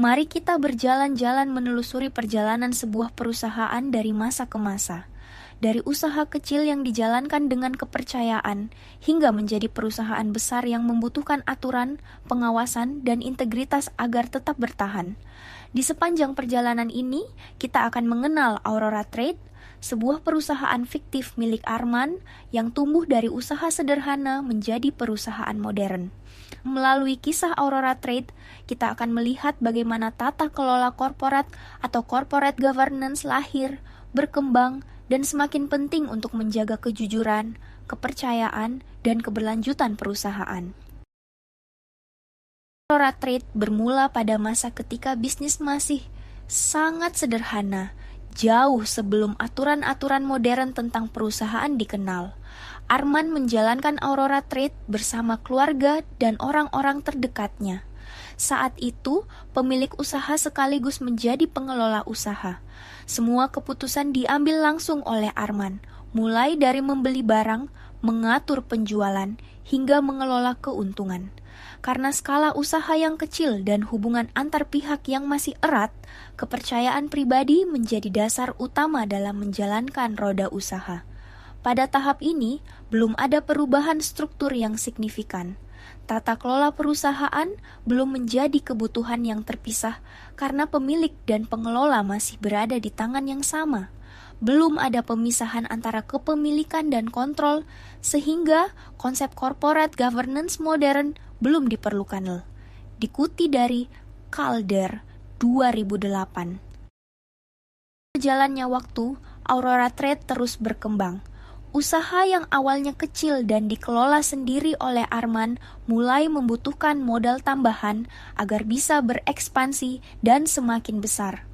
Mari kita berjalan-jalan menelusuri perjalanan sebuah perusahaan dari masa ke masa. Dari usaha kecil yang dijalankan dengan kepercayaan, hingga menjadi perusahaan besar yang membutuhkan aturan, pengawasan, dan integritas agar tetap bertahan. Di sepanjang perjalanan ini, kita akan mengenal Aurora Trade, sebuah perusahaan fiktif milik Arman yang tumbuh dari usaha sederhana menjadi perusahaan modern. Melalui kisah Aurora Trade, kita akan melihat bagaimana tata kelola korporat atau corporate governance lahir, berkembang, dan semakin penting untuk menjaga kejujuran, kepercayaan, dan keberlanjutan perusahaan. Aurora Trade bermula pada masa ketika bisnis masih sangat sederhana, jauh sebelum aturan-aturan modern tentang perusahaan dikenal. Arman menjalankan Aurora Trade bersama keluarga dan orang-orang terdekatnya. Saat itu, pemilik usaha sekaligus menjadi pengelola usaha. Semua keputusan diambil langsung oleh Arman, mulai dari membeli barang, mengatur penjualan, hingga mengelola keuntungan. Karena skala usaha yang kecil dan hubungan antar pihak yang masih erat, kepercayaan pribadi menjadi dasar utama dalam menjalankan roda usaha. Pada tahap ini, belum ada perubahan struktur yang signifikan. Tata kelola perusahaan belum menjadi kebutuhan yang terpisah karena pemilik dan pengelola masih berada di tangan yang sama. Belum ada pemisahan antara kepemilikan dan kontrol, sehingga konsep corporate governance modern belum diperlukan. Dikutip dari Calder 2008. Berjalannya waktu, Aurora Trade terus berkembang. Usaha yang awalnya kecil dan dikelola sendiri oleh Arman mulai membutuhkan modal tambahan agar bisa berekspansi dan semakin besar.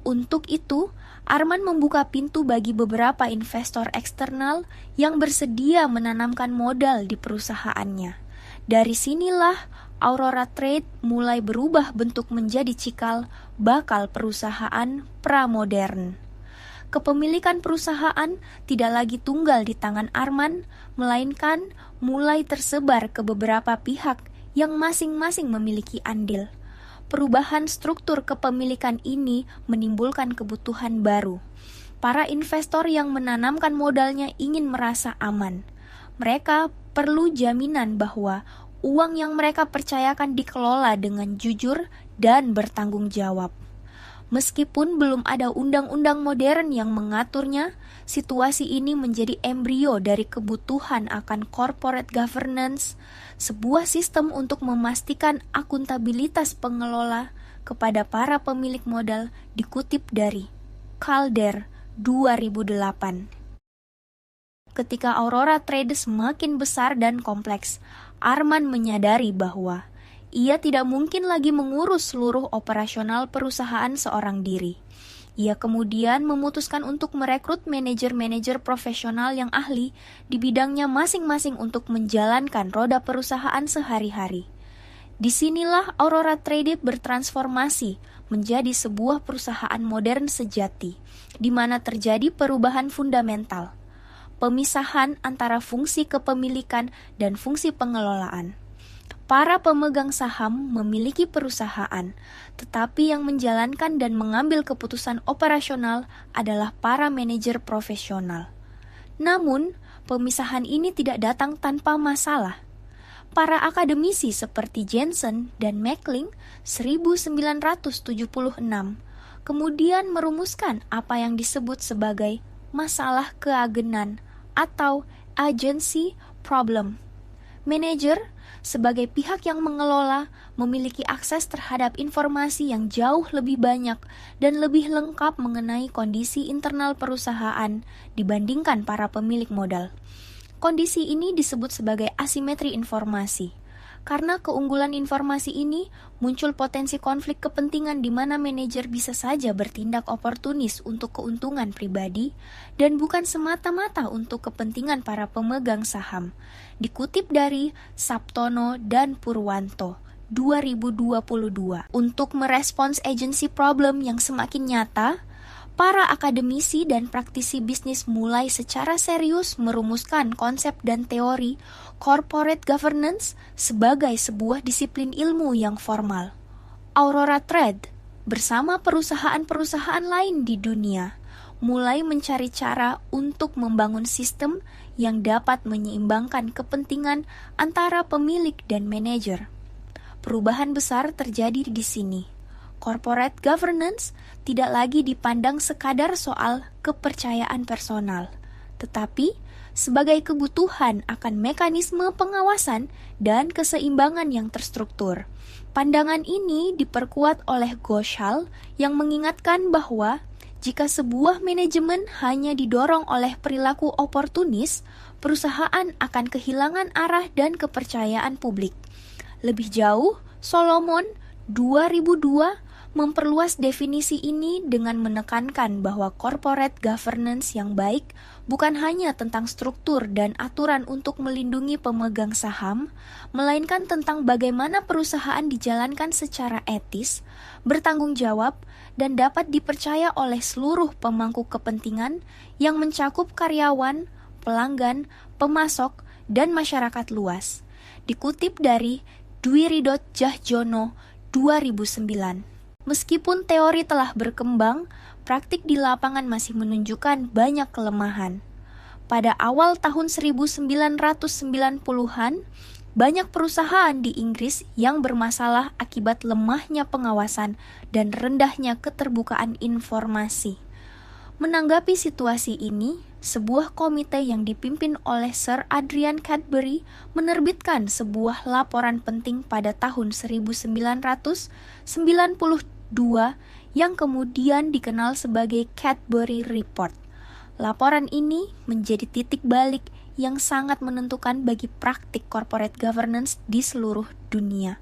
Untuk itu, Arman membuka pintu bagi beberapa investor eksternal yang bersedia menanamkan modal di perusahaannya. Dari sinilah Aurora Trade mulai berubah bentuk menjadi cikal bakal perusahaan pramodern. Kepemilikan perusahaan tidak lagi tunggal di tangan Arman, melainkan mulai tersebar ke beberapa pihak yang masing-masing memiliki andil. Perubahan struktur kepemilikan ini menimbulkan kebutuhan baru. Para investor yang menanamkan modalnya ingin merasa aman. Mereka perlu jaminan bahwa uang yang mereka percayakan dikelola dengan jujur dan bertanggung jawab. Meskipun belum ada undang-undang modern yang mengaturnya, situasi ini menjadi embrio dari kebutuhan akan corporate governance, sebuah sistem untuk memastikan akuntabilitas pengelola kepada para pemilik modal, dikutip dari Calder 2008. Ketika Aurora Trade semakin besar dan kompleks, Arman menyadari bahwa ia tidak mungkin lagi mengurus seluruh operasional perusahaan seorang diri. Ia kemudian memutuskan untuk merekrut manajer-manajer profesional yang ahli di bidangnya masing-masing untuk menjalankan roda perusahaan sehari-hari. Disinilah Aurora Trade bertransformasi menjadi sebuah perusahaan modern sejati, di mana terjadi perubahan fundamental, pemisahan antara fungsi kepemilikan dan fungsi pengelolaan. Para pemegang saham memiliki perusahaan, tetapi yang menjalankan dan mengambil keputusan operasional adalah para manajer profesional. Namun, pemisahan ini tidak datang tanpa masalah. Para akademisi seperti Jensen dan Mackling 1976 kemudian merumuskan apa yang disebut sebagai masalah keagenan atau agency problem. Manajer sebagai pihak yang mengelola memiliki akses terhadap informasi yang jauh lebih banyak dan lebih lengkap mengenai kondisi internal perusahaan dibandingkan para pemilik modal. Kondisi ini disebut sebagai asimetri informasi. Karena keunggulan informasi ini, muncul potensi konflik kepentingan di mana manajer bisa saja bertindak oportunis untuk keuntungan pribadi dan bukan semata-mata untuk kepentingan para pemegang saham. Dikutip dari Saptono dan Purwanto 2022. Untuk merespons agency problem yang semakin nyata, para akademisi dan praktisi bisnis mulai secara serius merumuskan konsep dan teori corporate governance sebagai sebuah disiplin ilmu yang formal. Aurora Trade bersama perusahaan-perusahaan lain di dunia mulai mencari cara untuk membangun sistem yang dapat menyeimbangkan kepentingan antara pemilik dan manajer. Perubahan besar terjadi di sini. Corporate governance tidak lagi dipandang sekadar soal kepercayaan personal, tetapi sebagai kebutuhan akan mekanisme pengawasan dan keseimbangan yang terstruktur. Pandangan ini diperkuat oleh Ghoshal yang mengingatkan bahwa jika sebuah manajemen hanya didorong oleh perilaku oportunis, perusahaan akan kehilangan arah dan kepercayaan publik. Lebih jauh, Solomon 2002 memperluas definisi ini dengan menekankan bahwa corporate governance yang baik bukan hanya tentang struktur dan aturan untuk melindungi pemegang saham, melainkan tentang bagaimana perusahaan dijalankan secara etis, bertanggung jawab, dan dapat dipercaya oleh seluruh pemangku kepentingan yang mencakup karyawan, pelanggan, pemasok, dan masyarakat luas. Dikutip dari Dwiridot Djahjono 2009. Meskipun teori telah berkembang, praktik di lapangan masih menunjukkan banyak kelemahan. Pada awal tahun 1990-an, banyak perusahaan di Inggris yang bermasalah akibat lemahnya pengawasan dan rendahnya keterbukaan informasi. Menanggapi situasi ini, sebuah komite yang dipimpin oleh Sir Adrian Cadbury menerbitkan sebuah laporan penting pada tahun 1992 yang kemudian dikenal sebagai Cadbury Report. Laporan ini menjadi titik balik yang sangat menentukan bagi praktik corporate governance di seluruh dunia.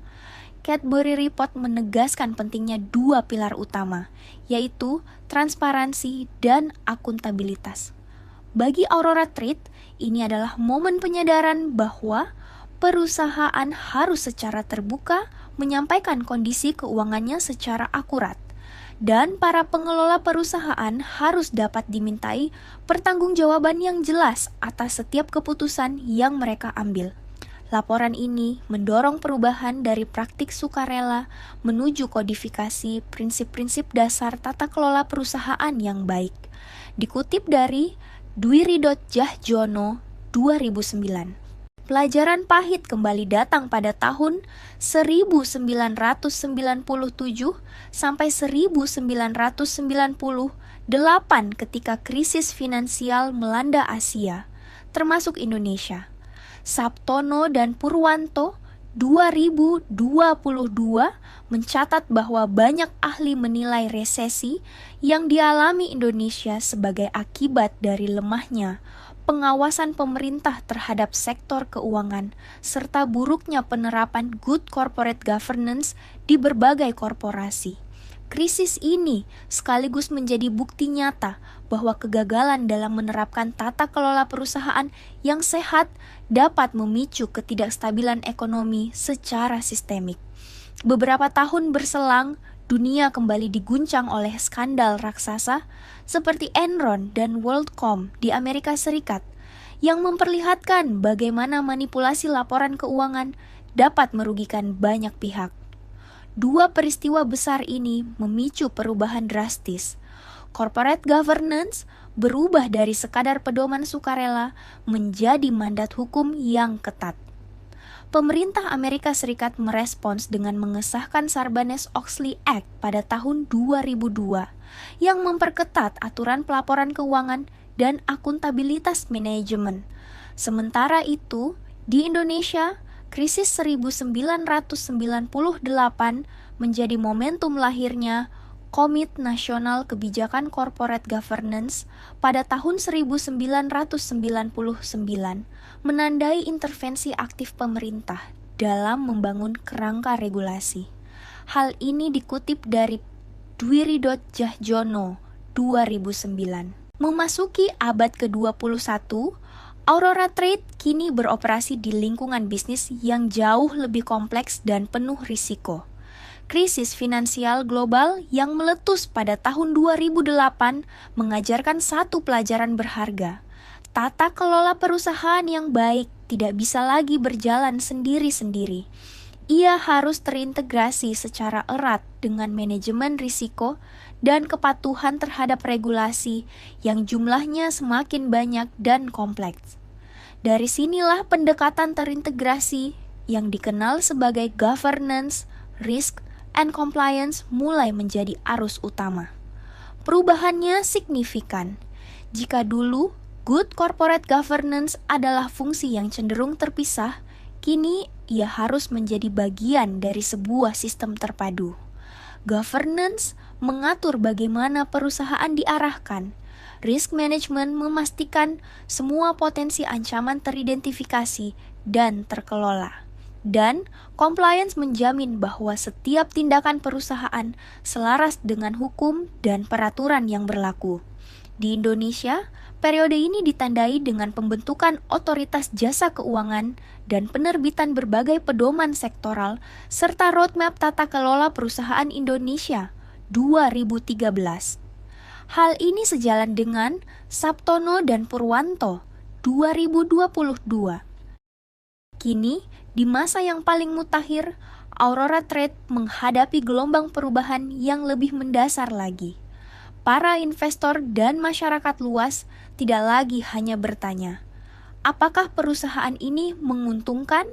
Cadbury Report menegaskan pentingnya dua pilar utama, yaitu transparansi dan akuntabilitas. Bagi Aurora Trade, ini adalah momen penyadaran bahwa perusahaan harus secara terbuka menyampaikan kondisi keuangannya secara akurat, dan para pengelola perusahaan harus dapat dimintai pertanggungjawaban yang jelas atas setiap keputusan yang mereka ambil. Laporan ini mendorong perubahan dari praktik sukarela menuju kodifikasi prinsip-prinsip dasar tata kelola perusahaan yang baik. Dikutip dari Dwiridot Djahjono 2009. Pelajaran pahit kembali datang pada tahun 1997 sampai 1998 ketika krisis finansial melanda Asia, termasuk Indonesia. Sabtono dan Purwanto 2022 mencatat bahwa banyak ahli menilai resesi yang dialami Indonesia sebagai akibat dari lemahnya pengawasan pemerintah terhadap sektor keuangan serta buruknya penerapan good corporate governance di berbagai korporasi. Krisis ini sekaligus menjadi bukti nyata bahwa kegagalan dalam menerapkan tata kelola perusahaan yang sehat dapat memicu ketidakstabilan ekonomi secara sistemik. Beberapa tahun berselang, dunia kembali diguncang oleh skandal raksasa seperti Enron dan WorldCom di Amerika Serikat yang memperlihatkan bagaimana manipulasi laporan keuangan dapat merugikan banyak pihak. Dua peristiwa besar ini memicu perubahan drastis. Corporate governance berubah dari sekadar pedoman sukarela menjadi mandat hukum yang ketat. Pemerintah Amerika Serikat merespons dengan mengesahkan Sarbanes-Oxley Act pada tahun 2002 yang memperketat aturan pelaporan keuangan dan akuntabilitas manajemen. Sementara itu, di Indonesia, krisis 1998 menjadi momentum lahirnya Komite Nasional Kebijakan Corporate Governance pada tahun 1999, menandai intervensi aktif pemerintah dalam membangun kerangka regulasi. Hal ini dikutip dari Dwiridot Djahjono 2009. Memasuki abad ke-21, Aurora Trade kini beroperasi di lingkungan bisnis yang jauh lebih kompleks dan penuh risiko. Krisis finansial global yang meletus pada tahun 2008 mengajarkan satu pelajaran berharga. Tata kelola perusahaan yang baik tidak bisa lagi berjalan sendiri-sendiri. Ia harus terintegrasi secara erat dengan manajemen risiko dan kepatuhan terhadap regulasi yang jumlahnya semakin banyak dan kompleks. Dari sinilah pendekatan terintegrasi yang dikenal sebagai governance, risk, and compliance mulai menjadi arus utama. Perubahannya signifikan. Jika dulu good corporate governance adalah fungsi yang cenderung terpisah, kini ia harus menjadi bagian dari sebuah sistem terpadu. Governance mengatur bagaimana perusahaan diarahkan. Risk management memastikan semua potensi ancaman teridentifikasi dan terkelola. Dan compliance menjamin bahwa setiap tindakan perusahaan selaras dengan hukum dan peraturan yang berlaku. Di Indonesia, periode ini ditandai dengan pembentukan otoritas jasa keuangan dan penerbitan berbagai pedoman sektoral serta roadmap tata kelola perusahaan Indonesia 2013. Hal ini sejalan dengan Sabtono dan Purwanto 2022. Kini, di masa yang paling mutakhir, Aurora Trade menghadapi gelombang perubahan yang lebih mendasar lagi. Para investor dan masyarakat luas tidak lagi hanya bertanya, apakah perusahaan ini menguntungkan,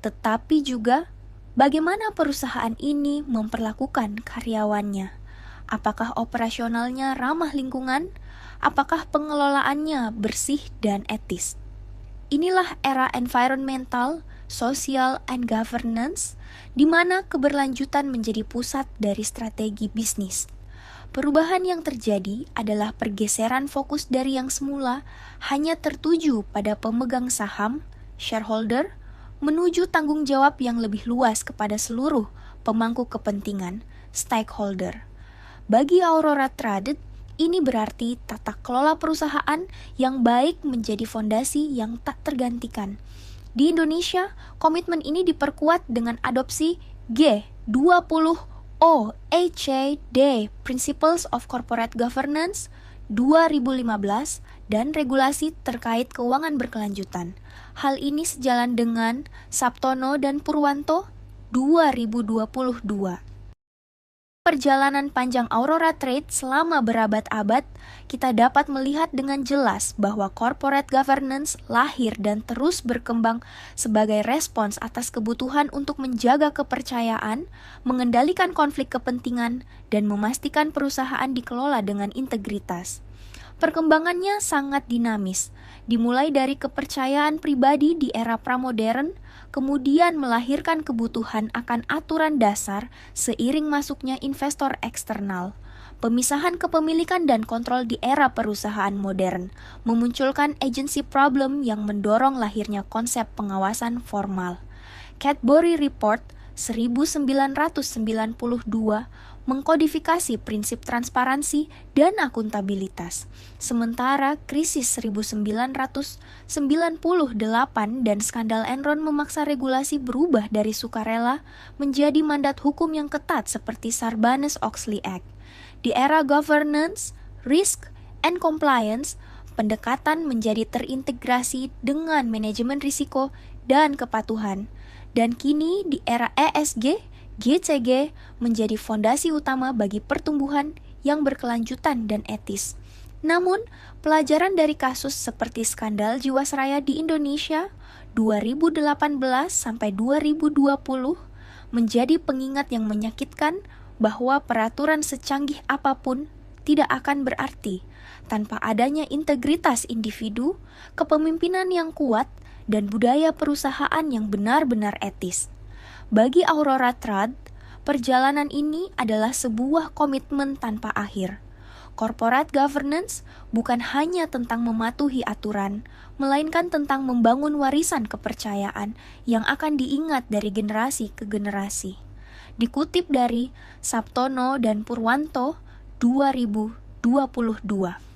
tetapi juga bagaimana perusahaan ini memperlakukan karyawannya. Apakah operasionalnya ramah lingkungan? Apakah pengelolaannya bersih dan etis? Inilah era environmental, social, and governance, di mana keberlanjutan menjadi pusat dari strategi bisnis. Perubahan yang terjadi adalah pergeseran fokus dari yang semula hanya tertuju pada pemegang saham, shareholder, menuju tanggung jawab yang lebih luas kepada seluruh pemangku kepentingan, stakeholder. Bagi Aurora Trade, ini berarti tata kelola perusahaan yang baik menjadi fondasi yang tak tergantikan. Di Indonesia, komitmen ini diperkuat dengan adopsi G20 OECD Principles of Corporate Governance 2015 dan regulasi terkait keuangan berkelanjutan. Hal ini sejalan dengan Sabtono dan Purwanto 2022. Perjalanan panjang Aurora Trade selama berabad-abad, kita dapat melihat dengan jelas bahwa corporate governance lahir dan terus berkembang sebagai respons atas kebutuhan untuk menjaga kepercayaan, mengendalikan konflik kepentingan, dan memastikan perusahaan dikelola dengan integritas. Perkembangannya sangat dinamis, dimulai dari kepercayaan pribadi di era pramodern, kemudian melahirkan kebutuhan akan aturan dasar seiring masuknya investor eksternal. Pemisahan kepemilikan dan kontrol di era perusahaan modern memunculkan agency problem yang mendorong lahirnya konsep pengawasan formal. Cadbury Report 1992 mengkodifikasi prinsip transparansi dan akuntabilitas. Sementara krisis 1998 dan skandal Enron memaksa regulasi berubah dari sukarela menjadi mandat hukum yang ketat seperti Sarbanes-Oxley Act. Di era governance, risk, and compliance, pendekatan menjadi terintegrasi dengan manajemen risiko dan kepatuhan. Dan kini di era ESG, GCG menjadi fondasi utama bagi pertumbuhan yang berkelanjutan dan etis. Namun, pelajaran dari kasus seperti skandal Jiwasraya di Indonesia 2018 sampai 2020 menjadi pengingat yang menyakitkan bahwa peraturan secanggih apapun tidak akan berarti tanpa adanya integritas individu, kepemimpinan yang kuat, dan budaya perusahaan yang benar-benar etis. Bagi Aurora Trade, perjalanan ini adalah sebuah komitmen tanpa akhir. Corporate governance bukan hanya tentang mematuhi aturan, melainkan tentang membangun warisan kepercayaan yang akan diingat dari generasi ke generasi. Dikutip dari Sabtono dan Purwanto 2022.